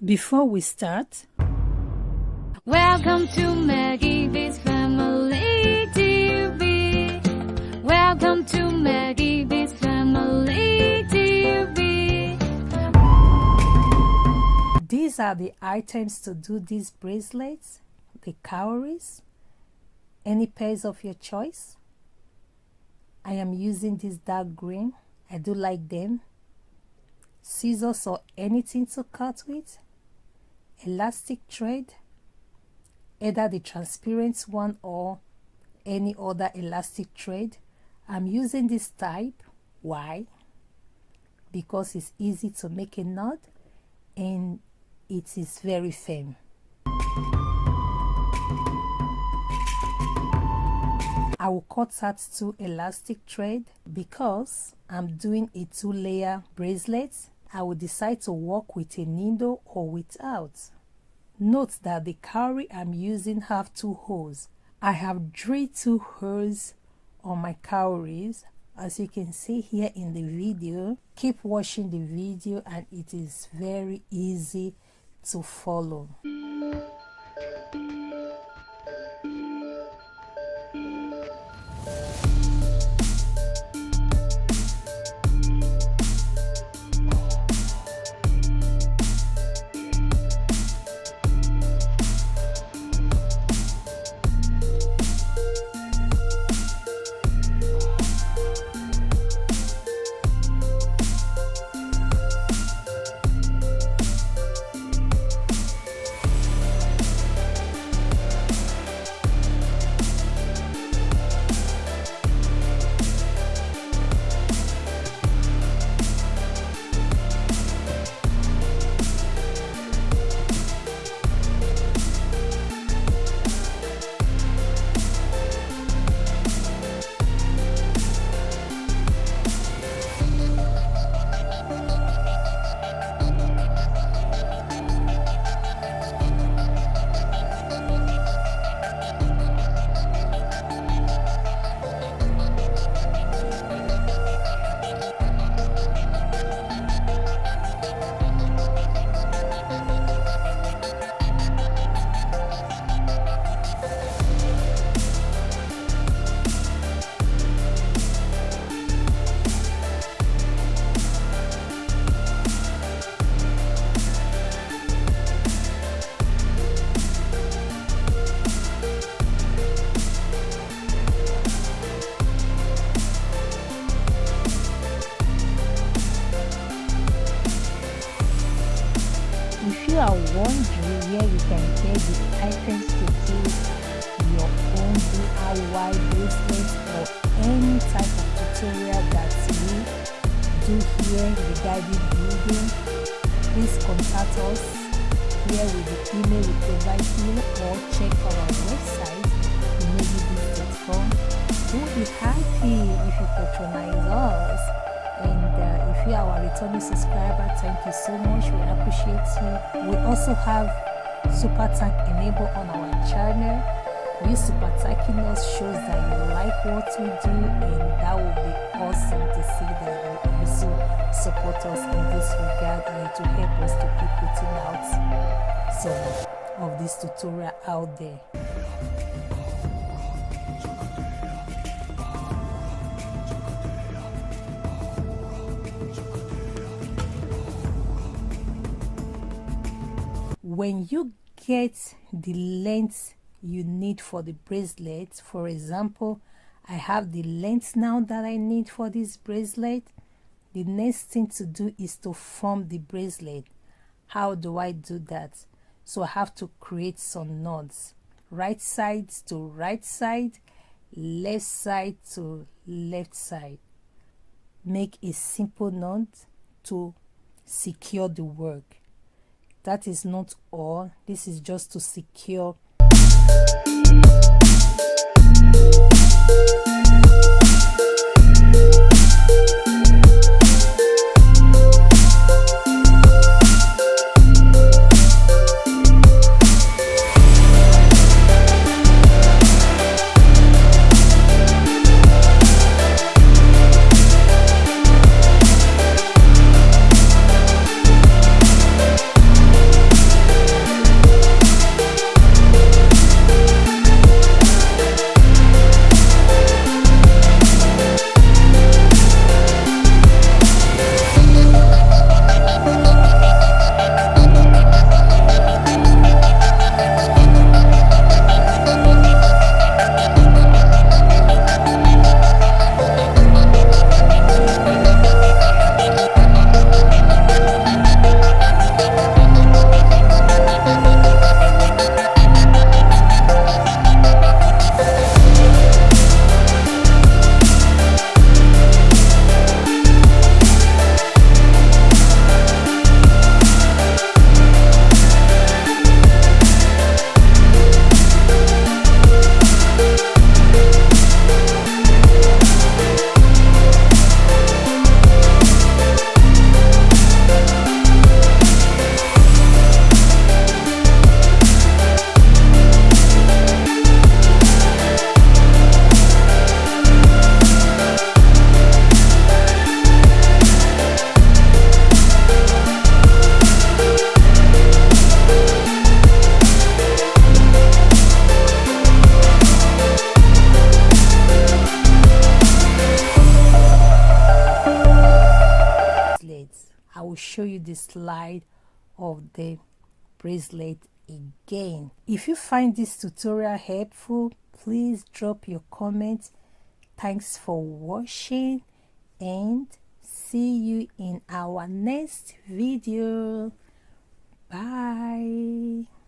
Before we start, welcome to Maggie B's Family TV. Welcome to Maggie B's Family TV. These are the items to do these bracelets, the cowries, any pairs of your choice. I am using this dark green. I do like them. Scissors or anything to cut with. Elastic thread, either the transparent one or any other elastic thread. I'm using this type. Why? Because it's easy to make a knot and it is very firm. I will cut out 2 elastic thread because I'm doing a 2-layer bracelet. I will decide to work with a needle or without. Note that the cowrie I'm using have 2 holes. I have drilled 2 holes on my cowries, as you can see here in the video. Keep watching the video and it is very easy to follow. If you are wondering where you can get the items to do your own DIY bracelets or any type of tutorial that we do here regarding building, please contact us here with the email we provide you or check our website maggiebs.com. We'll be happy if you patronize us. And if you are a returning subscriber, thank you so much. We appreciate you. We also have Super Thank enabled on our channel. You super thanking us shows that you like what we do, and that would be awesome to see that you also support us in this regard and to help us to keep putting out some of this tutorial out there. When you get the length you need for the bracelet, for example, I have the length now that I need for this bracelet. The next thing to do is to form the bracelet. How do I do that? So I have to create some knots. Right side to right side, left side to left side. Make a simple knot to secure the work. That is not all. This is just to secure. show you the slide of the bracelet again. If you find this tutorial helpful, please drop your comments. Thanks for watching and see you in our next video. Bye.